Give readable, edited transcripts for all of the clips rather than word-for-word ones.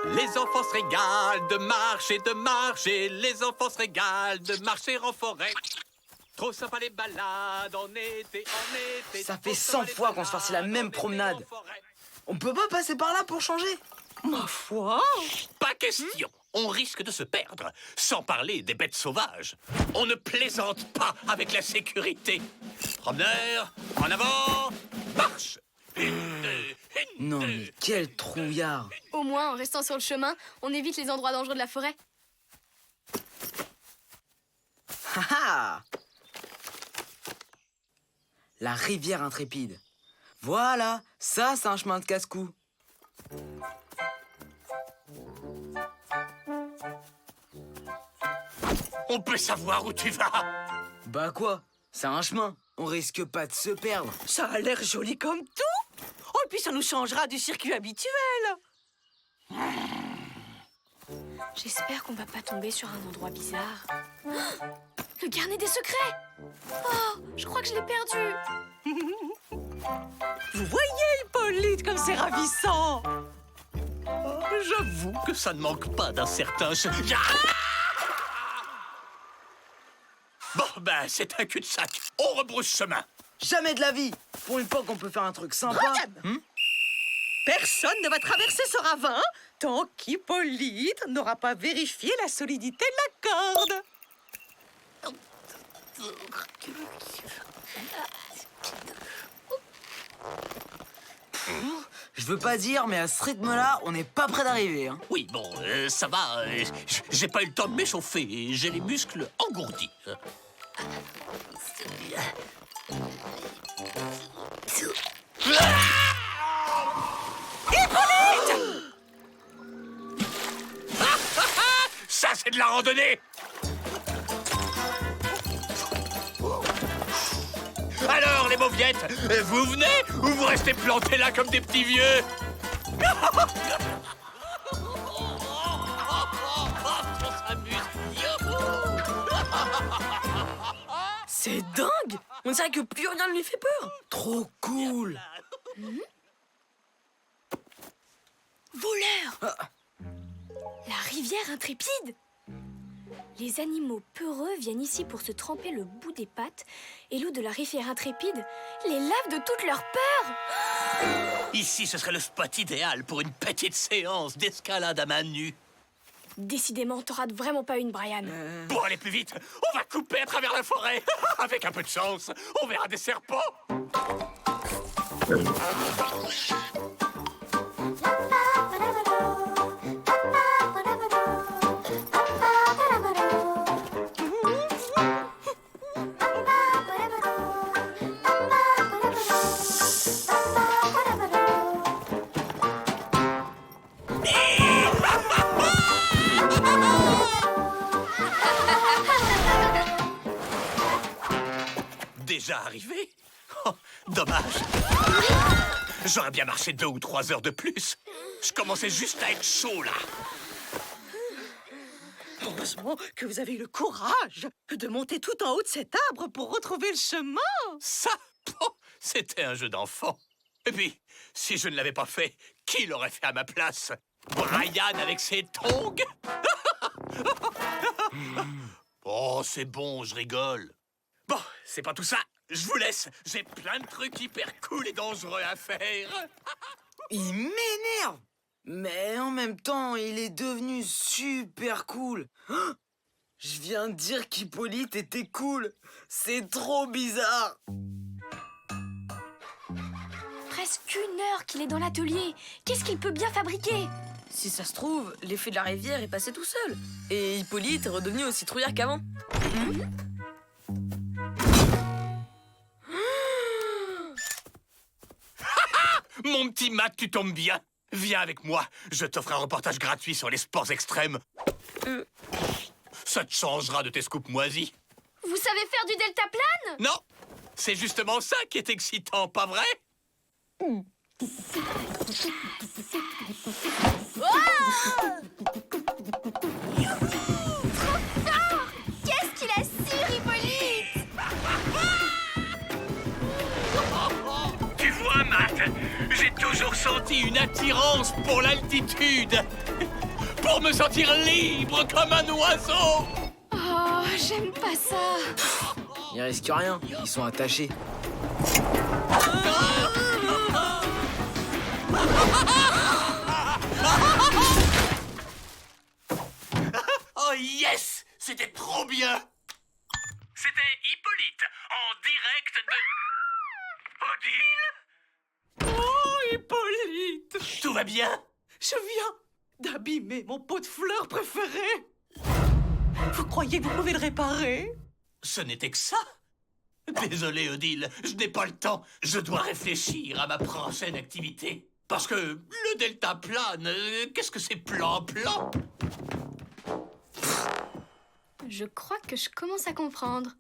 Les enfants se régalent de marcher, les enfants se régalent de marcher en forêt. Trop sympa les balades en été. Ça fait 100 fois qu'on se farcit la même promenade. On peut pas passer par là pour changer? Ma foi! Pas question. On risque de se perdre, sans parler des bêtes sauvages. On ne plaisante pas avec la sécurité. Promeneur, en avant, marche! Non mais quel trouillard! Au moins, en restant sur le chemin, on évite les endroits dangereux de la forêt. Haha! La rivière intrépide. Voilà, ça c'est un chemin de casse-cou. On peut savoir où tu vas? Bah quoi? C'est un chemin. On risque pas de se perdre. Ça a l'air joli comme tout. Oh, et puis ça nous changera du circuit habituel. J'espère qu'on va pas tomber sur un endroit bizarre. Oh, le carnet des secrets! Oh, je crois que je l'ai perdu. Vous voyez, Hippolyte, comme c'est ravissant. J'avoue que ça ne manque pas d'un certain... Bon, ben, c'est un cul-de-sac. On rebrousse chemin. Jamais de la vie! Pour une fois qu'on peut faire un truc sympa. Personne ne va traverser ce ravin tant qu'Hippolyte n'aura pas vérifié la solidité de la corde. Je veux pas dire, mais à ce rythme-là, on n'est pas près d'arriver. Hein. Oui, bon, ça va. J'ai pas eu le temps de m'échauffer. J'ai les muscles engourdis. Ça, c'est de la randonnée! Alors, les mauviettes, vous venez ou vous restez plantés là comme des petits vieux? On s'amuse. C'est dingue! On dirait que plus rien ne lui fait peur. Trop cool! Voleur! La rivière intrépide! Les animaux peureux viennent ici pour se tremper le bout des pattes et l'eau de la rivière intrépide les lave de toute leur peur. Ici, ce serait le spot idéal pour une petite séance d'escalade à main nue. Décidément, t'en rates vraiment pas une, Brian. Pour aller plus vite, on va couper à travers la forêt. Avec un peu de chance, on verra des serpents. Déjà arrivé? Oh, dommage. J'aurais bien marché 2 ou 3 heures de plus. Je commençais juste à être chaud, là. Heureusement que vous avez eu le courage de monter tout en haut de cet arbre pour retrouver le chemin. Ça, oh, c'était un jeu d'enfant. Et puis, si je ne l'avais pas fait, qui l'aurait fait à ma place? Brian avec ses tongs? Oh, c'est bon, je rigole. Bon, c'est pas tout ça. Je vous laisse. J'ai plein de trucs hyper cool et dangereux à faire. Il m'énerve! Mais en même temps, il est devenu super cool. Oh, je viens de dire qu'Hippolyte était cool. C'est trop bizarre. Presque 1 heure qu'il est dans l'atelier. Qu'est-ce qu'il peut bien fabriquer? Si ça se trouve, l'effet de la rivière est passé tout seul. Et Hippolyte est redevenu aussi trouillard qu'avant. Mon petit Matt, tu tombes bien. Viens avec moi. Je t'offre un reportage gratuit sur les sports extrêmes. Ça te changera de tes scoops moisis. Vous savez faire du deltaplane? Non, c'est justement ça qui est excitant, pas vrai? Qu'est-ce qu'il assure, Hippolyte? Tu J'ai toujours senti une attirance pour l'altitude. Pour me sentir libre comme un oiseau. Oh, j'aime pas ça. Ils risquent rien, ils sont attachés. Oh yes! C'était trop bien! C'était Hippolyte, en direct de... Odile? Oh, Hippolyte! Tout va bien? Je viens d'abîmer mon pot de fleurs préféré. Vous croyez que vous pouvez le réparer? Ce n'était que ça? Désolé, Odile, je n'ai pas le temps. Je dois réfléchir à ma prochaine activité. Parce que le delta plane, qu'est-ce que c'est plan? Je crois que je commence à comprendre.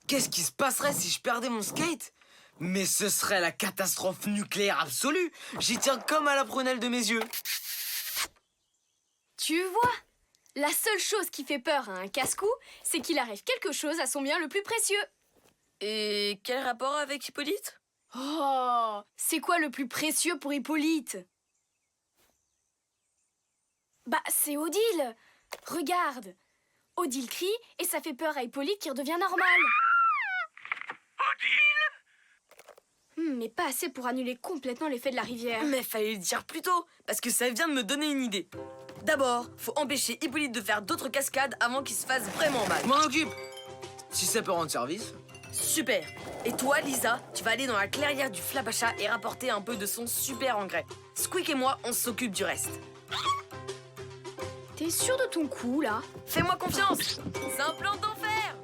Qu'est-ce qui se passerait si je perdais mon skate? Mais ce serait la catastrophe nucléaire absolue. J'y tiens comme à la prunelle de mes yeux. Tu vois, la seule chose qui fait peur à un casse-cou, c'est qu'il arrive quelque chose à son bien le plus précieux. Et quel rapport avec Hippolyte? Oh, c'est quoi le plus précieux pour Hippolyte? Bah, c'est Odile. Regarde. Odile crie et ça fait peur à Hippolyte qui redevient normal. Mais pas assez pour annuler complètement l'effet de la rivière. Mais fallait le dire plus tôt, parce que ça vient de me donner une idée. D'abord, faut empêcher Hippolyte de faire d'autres cascades avant qu'il se fasse vraiment mal. Je m'en occupe. Si ça peut rendre service. Super. Et toi, Lisa, tu vas aller dans la clairière du Flabacha et rapporter un peu de son super engrais. Squeak et moi, on s'occupe du reste. T'es sûr de ton coup, là? Fais-moi confiance. C'est un plan d'enfer.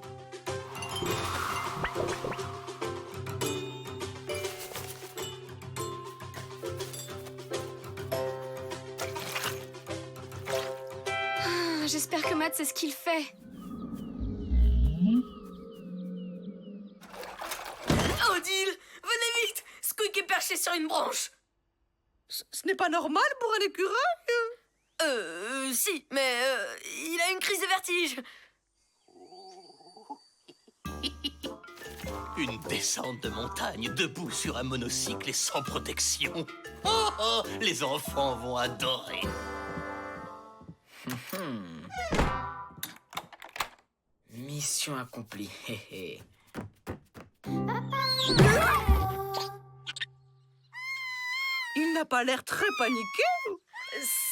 J'espère que Matt sait ce qu'il fait. Odile, venez vite. Squeak est perché sur une branche. Ce n'est pas normal pour un écureuil. Si, mais il a une crise de vertige. Une descente de montagne debout sur un monocycle et sans protection. Oh, oh, les enfants vont adorer. Mission accomplie. Hé, hé. Il n'a pas l'air très paniqué.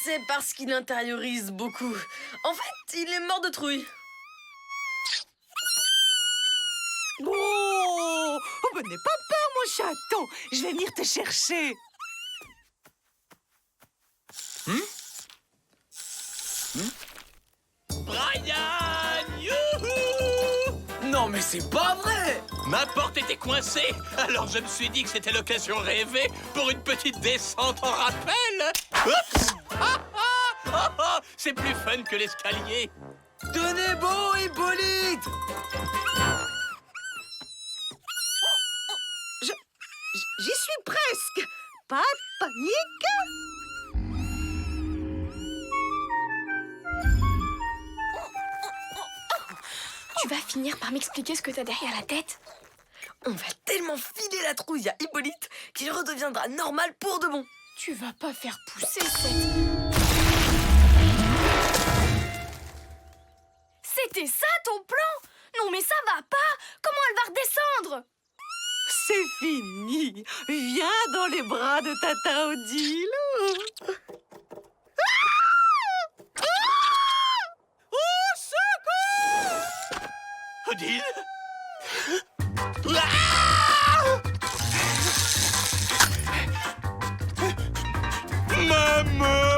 C'est parce qu'il intériorise beaucoup. En fait, il est mort de trouille. Oh, n'aie pas peur, mon chaton. Je vais venir te chercher. Brian! Youhou! Non, mais c'est pas vrai! Ma porte était coincée, alors je me suis dit que c'était l'occasion rêvée pour une petite descente en rappel. Oups! Ah, ah, ah, ah, c'est plus fun que l'escalier. Tenez bon, Hippolyte! J'y suis presque. Pas de panique. Tu vas finir par m'expliquer ce que t'as derrière la tête? On va tellement filer la trouille à Hippolyte qu'il redeviendra normal pour de bon. Tu vas pas faire pousser cette... C'était ça ton plan? Non mais ça va pas! Comment elle va redescendre? C'est fini. Viens dans les bras de Tata Odile. Au secours! Odile? Ah! Maman!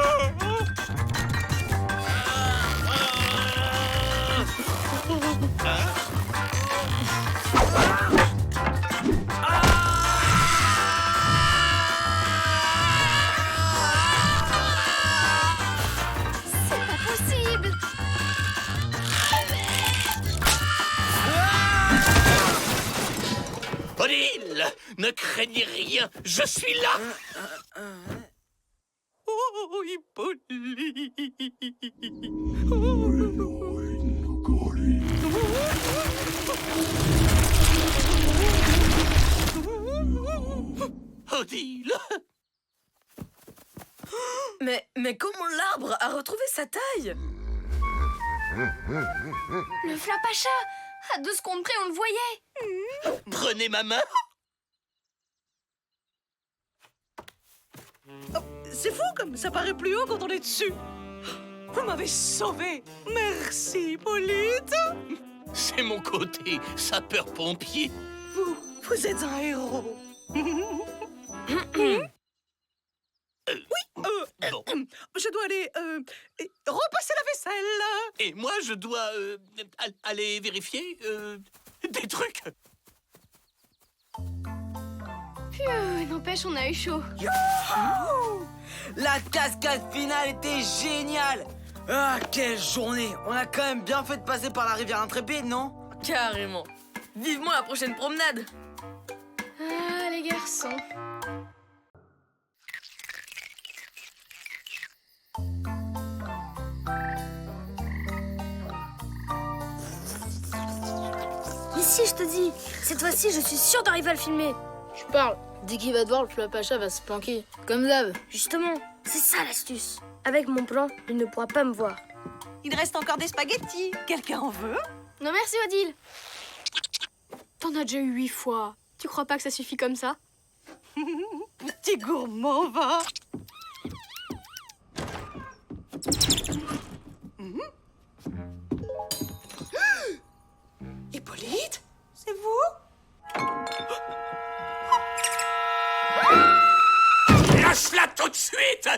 C'est pas possible! Odile! Ne craignez rien, je suis là! Oh, Hippolyte. Mais comment l'arbre a retrouvé sa taille? Le Flapacha! À 2 secondes près, on le voyait! Prenez ma main. C'est fou comme ça paraît plus haut quand on est dessus. Vous m'avez sauvé. Merci, Hippolyte. C'est mon côté sapeur-pompier. Vous êtes un héros. Bon. Je dois aller repasser la vaisselle. Et moi, je dois aller vérifier des trucs. N'empêche, on a eu chaud. La cascade finale était géniale. Ah, quelle journée. On a quand même bien fait de passer par la rivière Intrépide, non? Carrément. Vivement la prochaine promenade. Ah, les garçons. Ici, je te dis, cette fois-ci, je suis sûre d'arriver à le filmer. Je parle. Dès qu'il va te voir, le Flapacha va se planquer. Comme d'hab. Justement, c'est ça l'astuce. Avec mon plan, il ne pourra pas me voir. Il reste encore des spaghettis. Quelqu'un en veut? Non merci, Odile. T'en as déjà eu 8 fois. Tu crois pas que ça suffit comme ça? Petit gourmand, va. Hippolyte, c'est vous? Lâche-la tout de suite,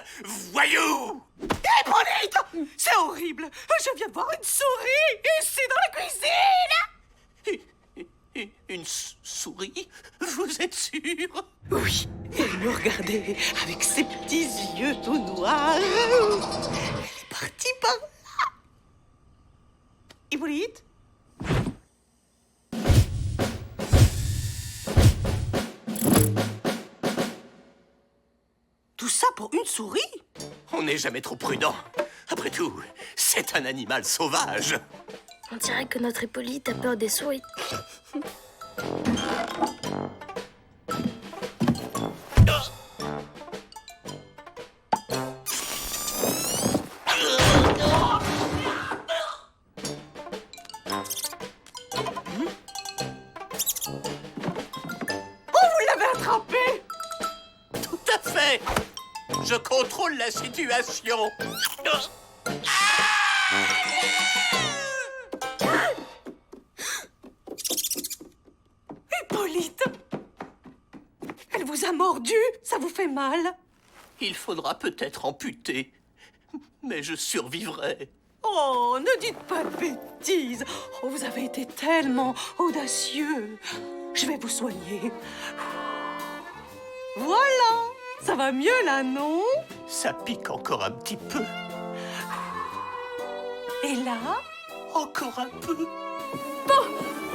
voyou! Hippolyte, c'est horrible. Je viens de voir une souris ici dans la cuisine. Une souris? Vous êtes sûr? Oui, elle me regardait avec ses petits yeux tout noirs. Elle est partie par là. Hippolyte? Tout ça pour une souris? On n'est jamais trop prudent. Après tout, c'est un animal sauvage. On dirait que notre Hippolyte a peur des souris. Vous l'avez attrapé. Tout à fait. Je contrôle la situation. Hippolyte, elle vous a mordu. Ça vous fait mal? Il faudra peut-être amputer, mais je survivrai. Oh, ne dites pas de bêtises. Oh, vous avez été tellement audacieux. Je vais vous soigner. Voilà, ça va mieux là, non? Ça pique encore un petit peu. Et là? Encore un peu.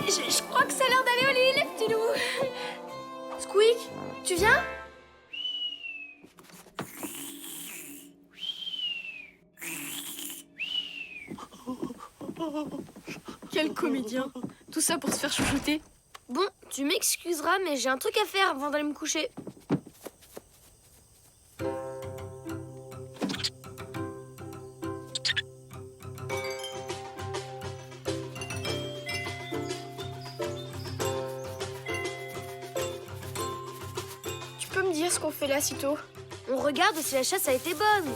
Je crois que ça a l'air d'aller au lit, les petits loups. Squeak, tu viens? Quel comédien. Tout ça pour se faire chouchouter. Bon, tu m'excuseras, mais j'ai un truc à faire avant d'aller me coucher. Tu peux me dire ce qu'on fait là, sitôt? On regarde si la chasse a été bonne.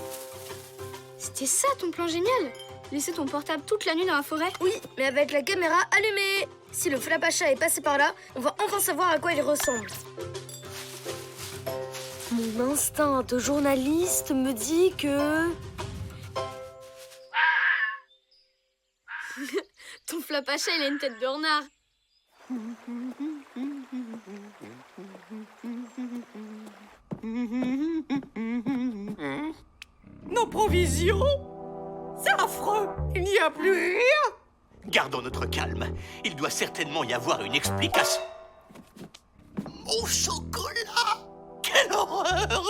C'était ça ton plan génial? Laisser ton portable toute la nuit dans la forêt? Oui, mais avec la caméra allumée. Si le Flapacha est passé par là, on va enfin savoir à quoi il ressemble. Mon instinct de journaliste me dit que... Ton Flapacha, il a une tête de renard. Nos provisions? C'est affreux. Il n'y a plus rien. Gardons notre calme. Il doit certainement y avoir une explication. Mon chocolat! Quelle horreur!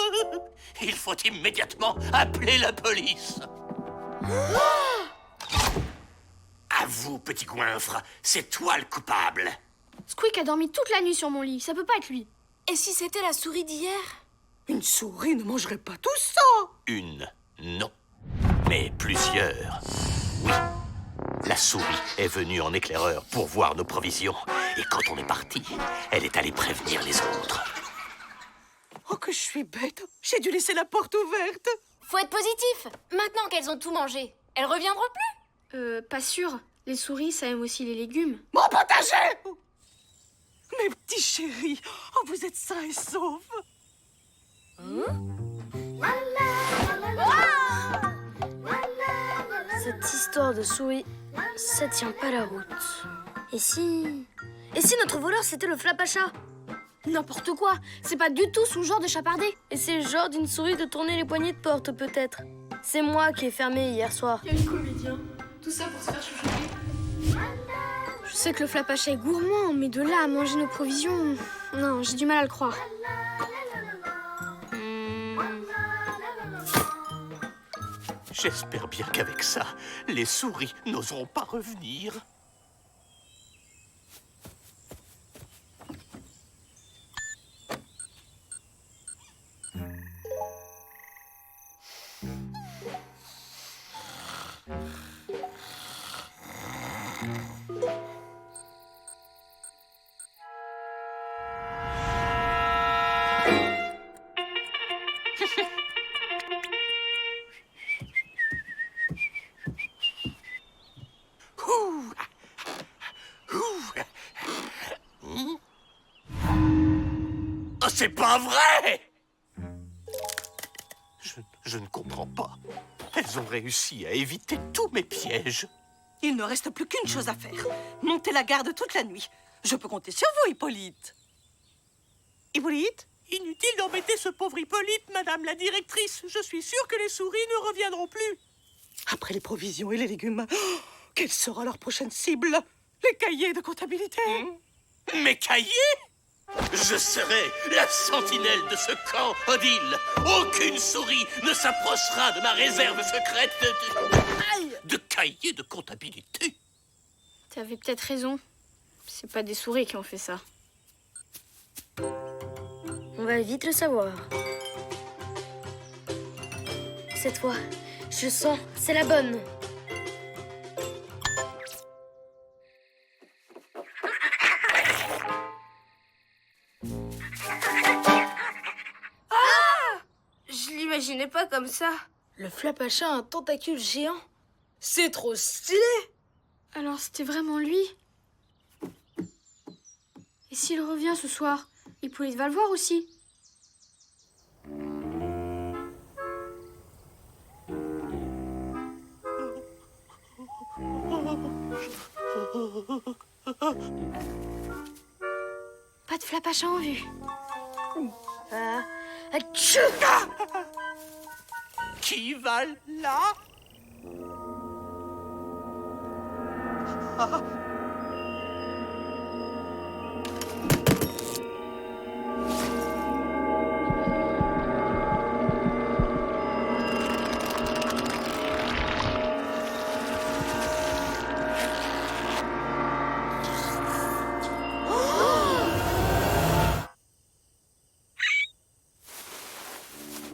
Il faut immédiatement appeler la police. À vous, petit goinfre, c'est toi le coupable. Squeak a dormi toute la nuit sur mon lit, ça peut pas être lui. Et si c'était la souris d'hier? Une souris ne mangerait pas tout ça. Une, non. Mais plusieurs, oui. La souris est venue en éclaireur pour voir nos provisions. Et quand on est parti, elle est allée prévenir les autres. Oh, que je suis bête. J'ai dû laisser la porte ouverte. Faut être positif. Maintenant qu'elles ont tout mangé, elles reviendront plus. Pas sûr. Les souris, ça aime aussi les légumes. Mon potager! Mes petits chéris, oh, vous êtes sains et saufs. Cette histoire de souris, ça tient pas la route. Et si notre voleur c'était le Flapacha? N'importe quoi. C'est pas du tout son genre de chapardé. Et c'est le genre d'une souris de tourner les poignées de porte peut-être. C'est moi qui ai fermé hier soir. Quel comédien. Tout ça pour se faire chouchouter. Je sais que le Flapacha est gourmand, mais de là à manger nos provisions... Non, j'ai du mal à le croire. J'espère bien qu'avec ça, les souris n'oseront pas revenir. Oh, c'est pas vrai! Je ne comprends pas. Elles ont réussi à éviter tous mes pièges. Il ne reste plus qu'une chose à faire. Monter la garde toute la nuit. Je peux compter sur vous, Hippolyte. Hippolyte? Inutile d'embêter ce pauvre Hippolyte, madame la directrice. Je suis sûre que les souris ne reviendront plus. Après les provisions et les légumes, oh, quelle sera leur prochaine cible? Les cahiers de comptabilité. Mes cahiers? Je serai la sentinelle de ce camp, Odile. Aucune souris ne s'approchera de ma réserve secrète de cahiers de comptabilité. T'avais peut-être raison. C'est pas des souris qui ont fait ça. On va vite le savoir. Cette fois, je sens, c'est la bonne. Je l'imaginais pas comme ça. Le Flapacha a un tentacule géant. C'est trop stylé. Alors c'était vraiment lui? Et s'il revient ce soir, Hippolyte va le voir aussi. Pas de Flapacha en vue. Atchou! Qui va là?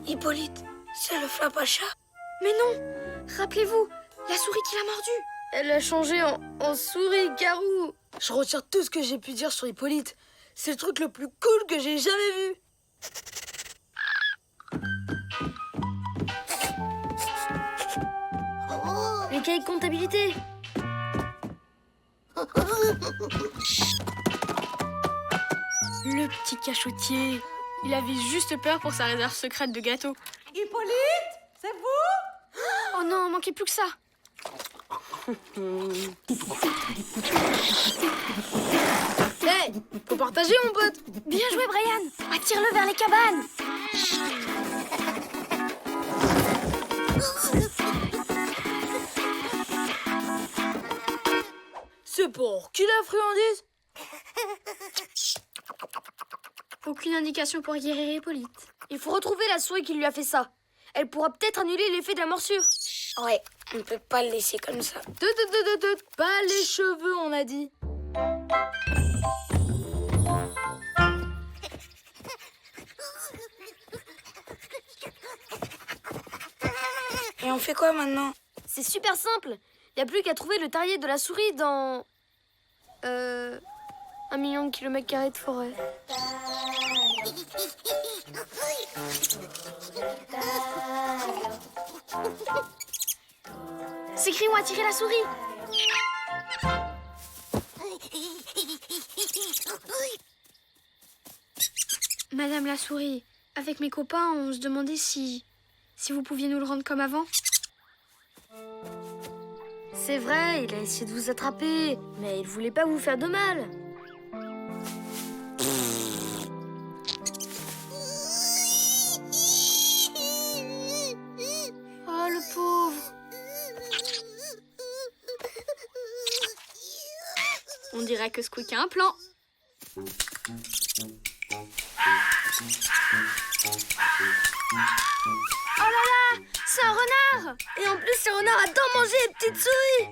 Hippolyte, c'est le Flapacha. Mais non! Rappelez-vous, la souris qui l'a mordu. Elle a changé en souris garou. Je retire tout ce que j'ai pu dire sur Hippolyte. C'est le truc le plus cool que j'ai jamais vu. Les cahiers de comptabilité. Le petit cachotier. Il avait juste peur pour sa réserve secrète de gâteaux. Hippolyte, c'est vous? Oh non, manquait plus que ça. Hey, faut partager mon pote. Bien joué, Brian. Attire-le vers les cabanes. C'est pour qui la friandise? Aucune indication pour guérir Hippolyte. Il faut retrouver la souris qui lui a fait ça. Elle pourra peut-être annuler l'effet de la morsure. Ouais, on ne peut pas le laisser comme ça. Pas les cheveux, on a dit. Et on fait quoi maintenant? C'est super simple. Y a plus qu'à trouver le terrier de la souris dans... 1 million de kilomètres carrés de forêt. C'est Cri-ou a tiré la souris. Madame la souris, avec mes copains, on se demandait si vous pouviez nous le rendre comme avant. C'est vrai, il a essayé de vous attraper, mais il voulait pas vous faire de mal. Oh, le pauvre. On dirait que Squeak a un plan. Oh là là, c'est un renard! Et en plus, ce renard adore manger les petites souris!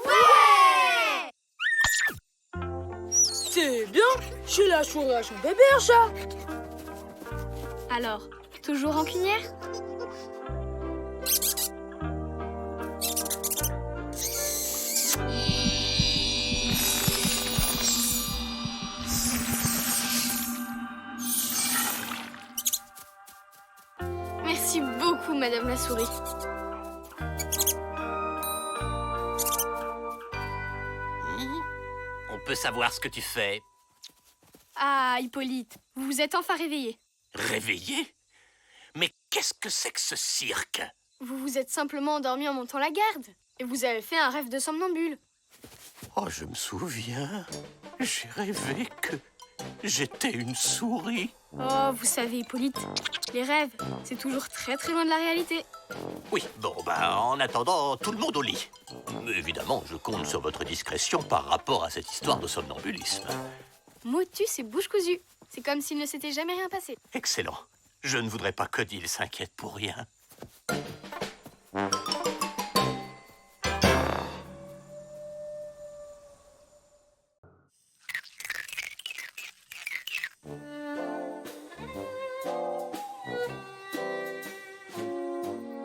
Ouais! C'est bien. Chez la souris à son bébé, un chat. Alors, toujours rancunière? Merci beaucoup, Madame la souris. On peut savoir ce que tu fais. Ah, Hippolyte, vous vous êtes enfin réveillé. Réveillé? Mais qu'est-ce que c'est que ce cirque? Vous vous êtes simplement endormi en montant la garde. Et vous avez fait un rêve de somnambule. Oh, je me souviens. J'ai rêvé que j'étais une souris. Oh, vous savez, Hippolyte, les rêves, c'est toujours très très loin de la réalité. Oui, bon, en attendant, tout le monde au lit. Mais évidemment, je compte sur votre discrétion par rapport à cette histoire de somnambulisme. Motus et bouche cousue. C'est comme s'il ne s'était jamais rien passé. Excellent. Je ne voudrais pas qu'Odile s'inquiète pour rien.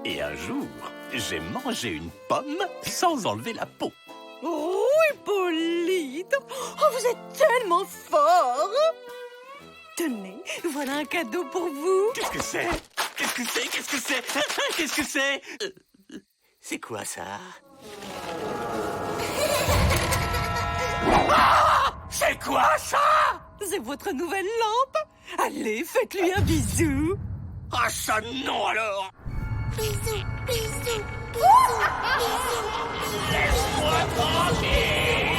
Et un jour, j'ai mangé une pomme sans enlever la peau. Oh, Hippolyte! Oh, vous êtes tellement fort! Tenez, voilà un cadeau pour vous. Qu'est-ce que c'est? Qu'est-ce que c'est? Qu'est-ce que c'est? Qu'est-ce que c'est? C'est quoi ça? Ah! C'est quoi ça? C'est votre nouvelle lampe. Allez, faites-lui un bisou. Ah ça non alors! Bisous, bisous, bisous, bisous, Laisse-moi tranquille!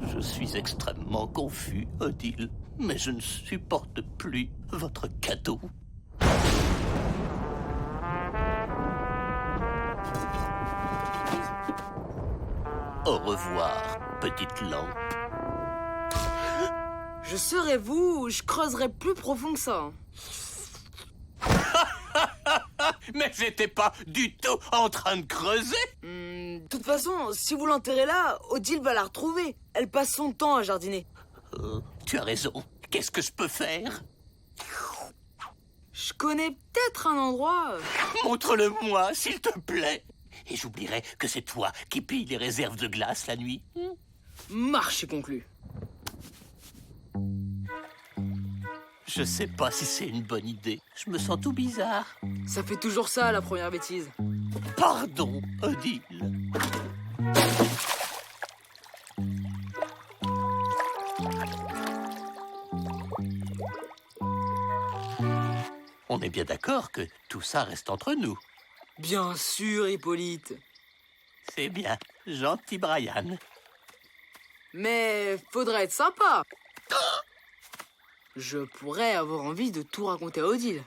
Je suis extrêmement confus, Odile, mais je ne supporte plus votre cadeau. Au revoir, petite lampe. Je serais vous, je creuserais plus profond que ça. Mais j'étais pas du tout en train de creuser. De toute façon, si vous l'enterrez là, Odile va la retrouver. Elle passe son temps à jardiner. Tu as raison. Qu'est-ce que je peux faire? Je connais peut-être un endroit... Montre-le-moi, s'il te plaît. Et j'oublierai que c'est toi qui pilles les réserves de glace la nuit. Marché conclu. Je sais pas si c'est une bonne idée. Je me sens tout bizarre. Ça fait toujours ça, la première bêtise. Pardon, Odile. On est bien d'accord que tout ça reste entre nous. Bien sûr, Hippolyte. C'est bien, gentil Brian. Mais faudrait être sympa. je pourrais avoir envie de tout raconter à Odile.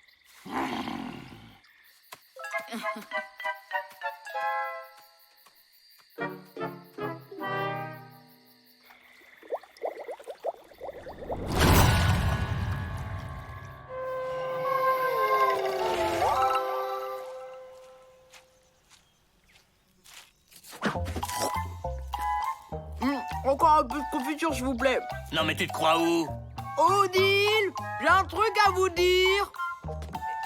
Encore un peu de confiture, s'il vous plaît. Non mais tu te crois où? Odile, j'ai un truc à vous dire.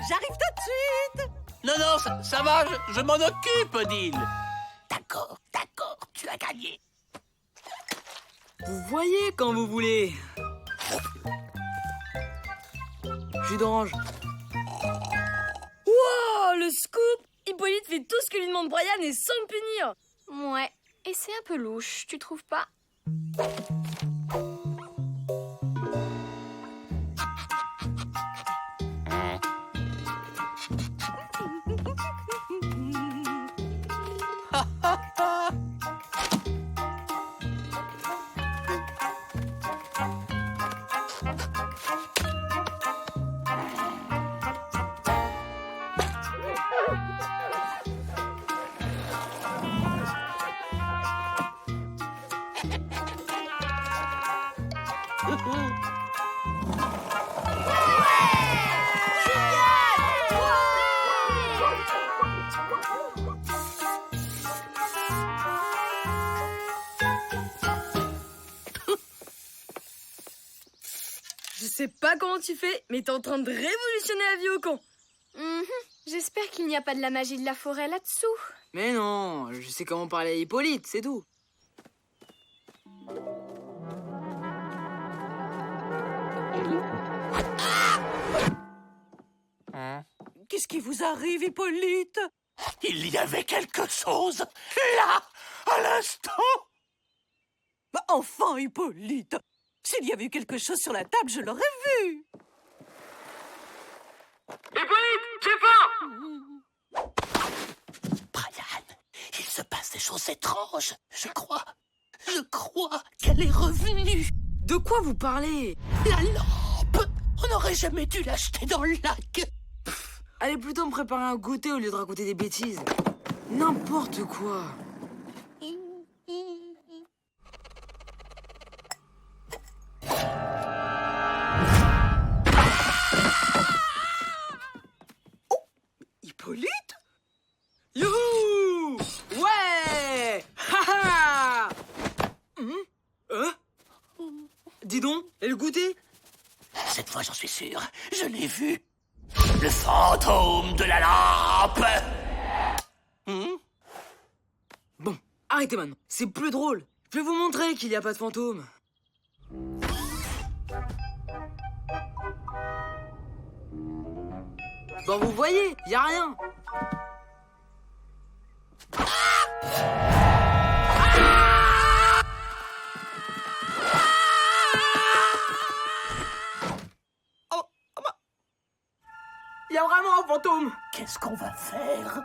J'arrive tout de suite. Non, ça va, je m'en occupe, Odile. D'accord, tu as gagné. Vous voyez quand vous voulez. Jus d'orange. Oh, le scoop! Hippolyte fait tout ce que lui demande Brian et sans le punir. Ouais, et c'est un peu louche, tu trouves pas? Je sais pas comment tu fais, mais t'es en train de révolutionner la vie au camp. J'espère qu'il n'y a pas de la magie de la forêt là-dessous. Mais non, je sais comment parler à Hippolyte, c'est tout. Qu'est-ce qui vous arrive, Hippolyte? Il y avait quelque chose, là, à l'instant. Bah, enfin, Hippolyte, s'il y avait eu quelque chose sur la table, je l'aurais vu. Brian, il se passe des choses étranges. Je crois qu'elle est revenue. De quoi vous parlez? La lampe, on n'aurait jamais dû l'acheter dans le lac. Allez plutôt me préparer un goûter au lieu de raconter des bêtises. N'importe quoi. Hippolyte? Youhou! Ouais! Ha ha! Dis donc, et le goûter? Cette fois, j'en suis sûr, je l'ai vu. Le fantôme de la lampe. Bon, arrêtez maintenant, c'est plus drôle. Je vais vous montrer qu'il n'y a pas de fantôme. Bon, vous voyez, y a rien. Il y a vraiment un fantôme. Qu'est-ce qu'on va faire?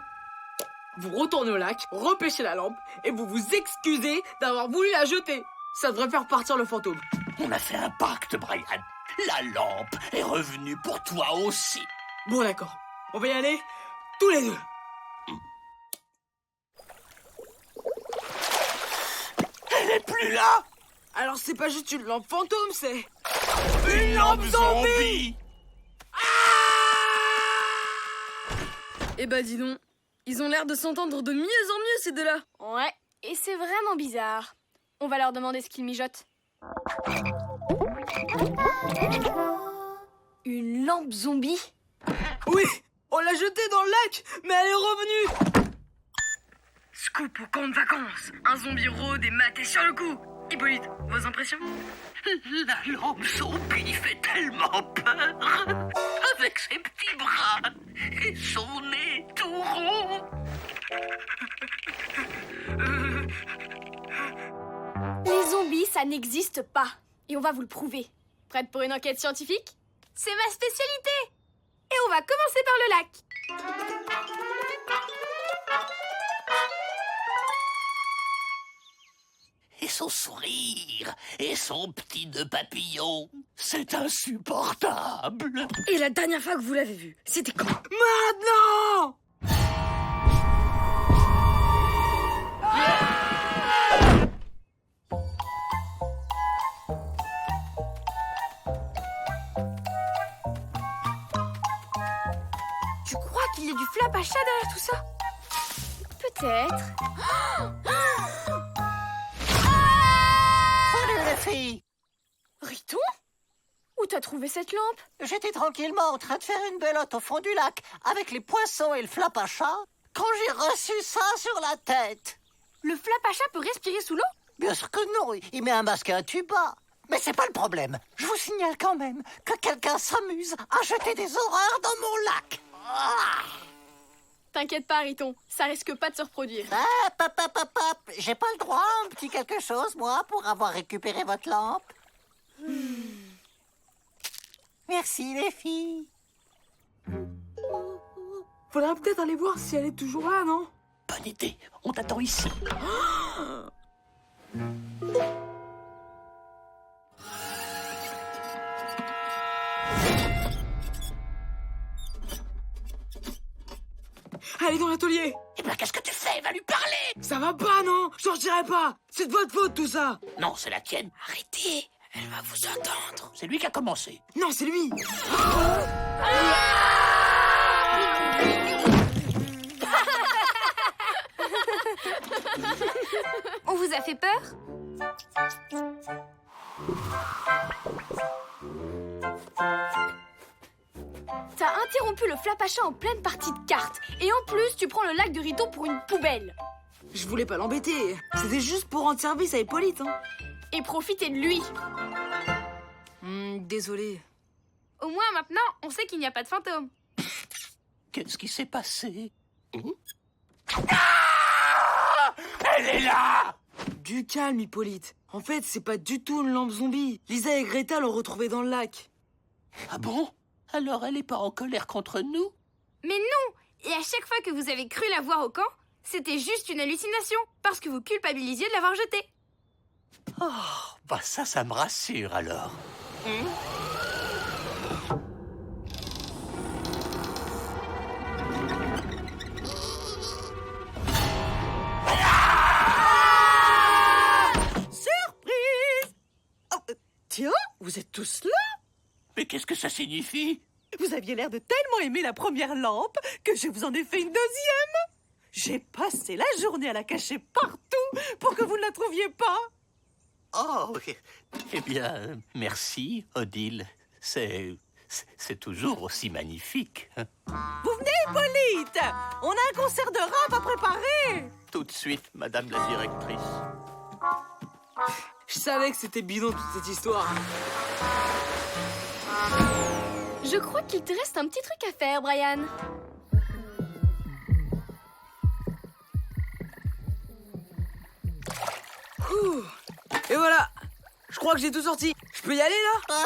Vous retournez au lac, repêchez la lampe et vous vous excusez d'avoir voulu la jeter. Ça devrait faire partir le fantôme. On a fait un pacte, Brian. La lampe est revenue pour toi aussi. Bon, d'accord. On va y aller tous les deux. Elle est plus là. Alors c'est pas juste une lampe fantôme, c'est... Une lampe zombie. Eh bah dis donc, ils ont l'air de s'entendre de mieux en mieux ces deux-là. Ouais, et c'est vraiment bizarre. On va leur demander ce qu'ils mijotent. Une lampe zombie? Oui, on l'a jetée dans le lac, mais elle est revenue. Scoop au camp de vacances. Un zombie rôde et maté sur le coup. Hippolyte, vos impressions? La lampe zombie fait tellement peur. Avec ses petits bras et son nez tout rond. Les zombies, ça n'existe pas. Et on va vous le prouver. Prête pour une enquête scientifique? C'est ma spécialité. Et on va commencer par le lac. son sourire et son petit nœud papillon. C'est insupportable. Et la dernière fois que vous l'avez vu, c'était quand? Maintenant! Tu crois qu'il y a du flap à chat derrière tout ça? Peut-être. Salut les filles! Riton? Où t'as trouvé cette lampe? J'étais tranquillement en train de faire une belote au fond du lac avec les poissons et le flap à chat quand j'ai reçu ça sur la tête. Le flap à chat peut respirer sous l'eau? Bien sûr que non, il met un masque et un tuba. Mais c'est pas le problème. Je vous signale quand même que quelqu'un s'amuse à jeter des horreurs dans mon lac. Ah! T'inquiète pas, Riton, ça risque pas de se reproduire. J'ai pas le droit à un petit quelque chose, moi, pour avoir récupéré votre lampe. Merci, les filles. Faudra peut-être aller voir si elle est toujours là, non? Bonne idée, on t'attend ici. Elle est dans l'atelier. Eh ben, qu'est-ce que tu fais? Va lui parler! Ça va pas, non? Je sortirai pas. C'est de votre faute, tout ça. Non, c'est la tienne. Arrêtez, elle va vous entendre. C'est lui qui a commencé. Non, c'est lui. On vous a fait peur? T'as interrompu le flap à chat en pleine partie de cartes. Et en plus, tu prends le lac de Riton pour une poubelle. Je voulais pas l'embêter. C'était juste pour rendre service à Hippolyte, hein. Et profiter de lui. Désolé. Au moins maintenant, on sait qu'il n'y a pas de fantôme. Qu'est-ce qui s'est passé? Ah! Elle est là! Du calme, Hippolyte. En fait, c'est pas du tout une lampe zombie. Lisa et Greta l'ont retrouvée dans le lac. Ah bon? Alors elle est pas en colère contre nous? Mais non! Et à chaque fois que vous avez cru la voir au camp, c'était juste une hallucination, parce que vous culpabilisiez de l'avoir jetée. Oh, bah ça me rassure alors. Surprise! Oh, tiens, vous êtes tous là? Mais qu'est-ce que ça signifie? Vous aviez l'air de tellement aimer la première lampe que je vous en ai fait une deuxième. J'ai passé la journée à la cacher partout pour que vous ne la trouviez pas. Oh, eh bien, merci, Odile. C'est toujours aussi magnifique. Vous venez, Hippolyte? On a un concert de rap à préparer. Tout de suite, madame la directrice. Je savais que c'était bidon toute cette histoire. Je crois qu'il te reste un petit truc à faire, Brian. Ouh. Et voilà. Je crois que j'ai tout sorti. Je peux y aller, là?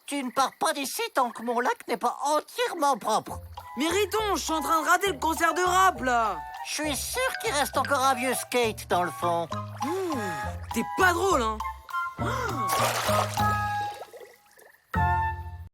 Tu ne pars pas d'ici tant que mon lac n'est pas entièrement propre. Mais Riton, je suis en train de rater le concert de rap, là. Je suis sûr qu'il reste encore un vieux skate dans le fond. T'es pas drôle, hein.